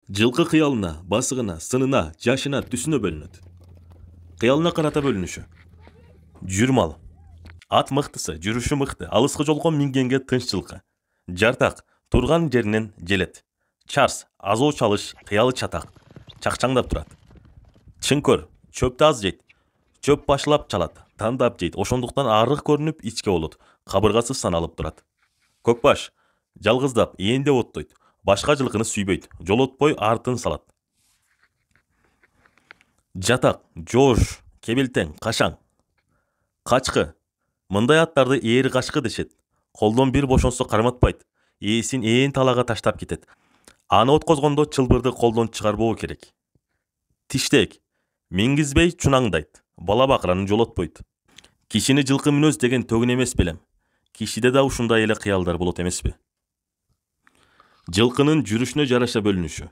Жылкы кыялына, басыгына, сынына, жашына, түсүнө бөлүнөт. Кыялына карата бөлүнүшү. Жүрмал. Ат мыктысы, жүрүшү мыкты, алыскы жолго мингенге тынч жылкы. Жартак, турган жеринен желет. Чарс, азоо чалыш, кыялы чатак. Чакчаңдап турат. Чыңкөр, чөптү аз жейт. Чөп башлап чалат, тандап жейт. Ошондуктан арык көрүнүп, ичке болот. Кабыргасы саналып турат. Көкбаш, жалгыздап, ээнде оттойт. Башка жылкыны сүйбөйт, жолотпой артын салат. Жатак, жоош, кебелтең, кашаң. Качкы, мындай аттарды ээри качкы дешет. Колдон бир бошонсо карматпайт. Ээсин ээн талаага таштап кетет. Аны откозгондо чылбырды колдон чыгарбоо керек. Тиштек, мингизбей чунаңдайт. Бала бакыраны жолотпойт. Кишини жылкы мүнөз деген төгүн эмес белем. Кишиде да ушундай эле кыялдар болот эмеспи? Жылкынын жүрүшүнө жараша бөлүнүшү.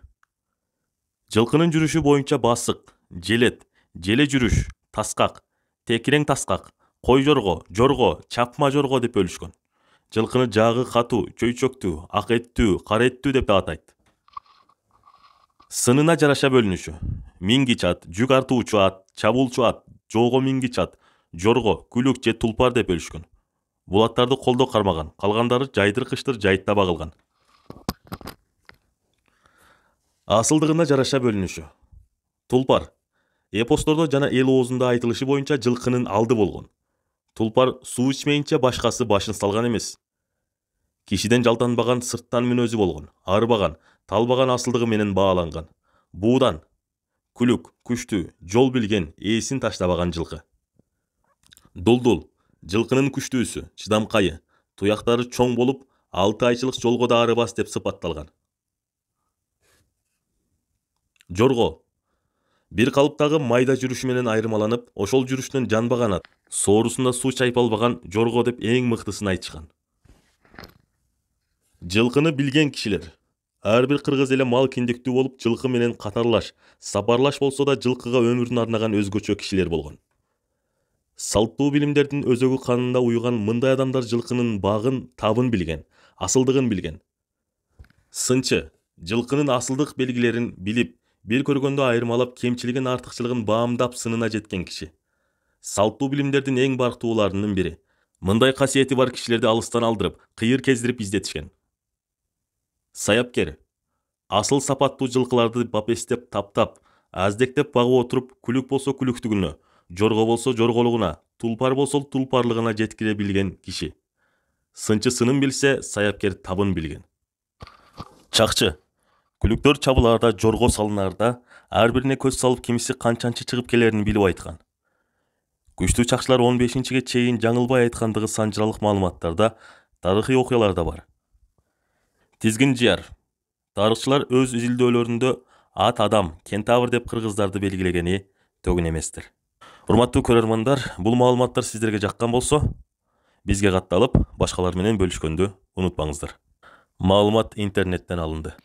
Жылкынын жүрүшү боюнча басык, желет, желе жүрүш, таскак, текирең таскак, кой жорго, чапма жорго деп бөлүшкөн. Жылкыны жагы катуу, чөйчөктүү, ак эттүү, кара эттүү деп да атайт. Сынына жараша бөлүнүшү. Мингич ат, жүк артуучу ат, чабуулчу ат, жоого мингич ат, жорго, күлүк же тулпар деп бөлүшкөн. Бул аттарды колдо кармаган, калгандары жайдыр-кыштыр жайытта багылган. Асылдыгына жараша бөлүнүшү. Тулпар. Эпостордо жана эл оозунда айтылышы боюнча жылкынын алды болгон. Тулпар суу ичмейинче башкасы башын салган эмес. Кишиден жалтанбаган, сырттан мүнөзү болгон, арбаган, талбаган асылдыгы менен бааланган. Буудан. Күлүк, күчтүү, жол билген, ээсин таштабаган жылкы. Дулдул. Жылкынын күчтүүсү, чыдамкайы, туяктары чоң болуп, 6 айчылык жолго да арыбас деп сыпатталган. Жорго. Бир калыптагы майда жүрүшү менен айырмаланып, ошол жүрүштөн жанбаган ат. Соорусунда суу чайып албаган жорго деп эң мыктысын айтышкан. Жылкыны билген кишилер. Ар бир кыргыз эле мал киндиктүү болуп, жылкы менен катарлаш, сапарлаш болсо да жылкыга өмүрүн арнаган өзгөчө кишилер болгон. Салттуу билимдердин өзөгү канында уюган мындай адамдар жылкынын багын, табын билген, асылдыгын билген. Сынчы. Жылкынын асылдык белгилерин билип, бир көргөндө айырмалап, кемчилигин, артыкчылыгын баамдап сынына жеткен киши. Салттуу билимдердин эң барктууларынын бири. Мындай касиети бар кишилерди алыстан алдырып, кыйыр кездирип издетишкен. Саяпкер. Асыл сапаттуу жылкыларды бапестеп, таптап, аздектеп багып отуруп, күлүк болсо күлүктүгүнө, жорго болсо жорголугуна, тулпар болсо тулпарлыгына жеткире билген киши. Сынчы сынын билсе, саяпкер табын билген. Чакчы. Күлүктөр чабылаарда, жорго салынаарда, ар бирине көз салып, кимиси канчанчы чыгып келерин билип айткан. Күчтүү чакчылар 15-ге чейин жаңылбай айткандыгы санжыралык маалыматтарда, тарыхый окуяларда бар. Тизгин жыяр. Тарыхчылар өз изилдөөлөрүндө ат адам, кентавр деп кыргыздарды белгилегени төгүн эместир. Урматтуу көрөрмандар, бул маалыматтар сиздерге жаккан болсо, бизге катталып, башкалар менен бөлүшкөндү унутпаңыздар. Маалымат интернеттен алынды.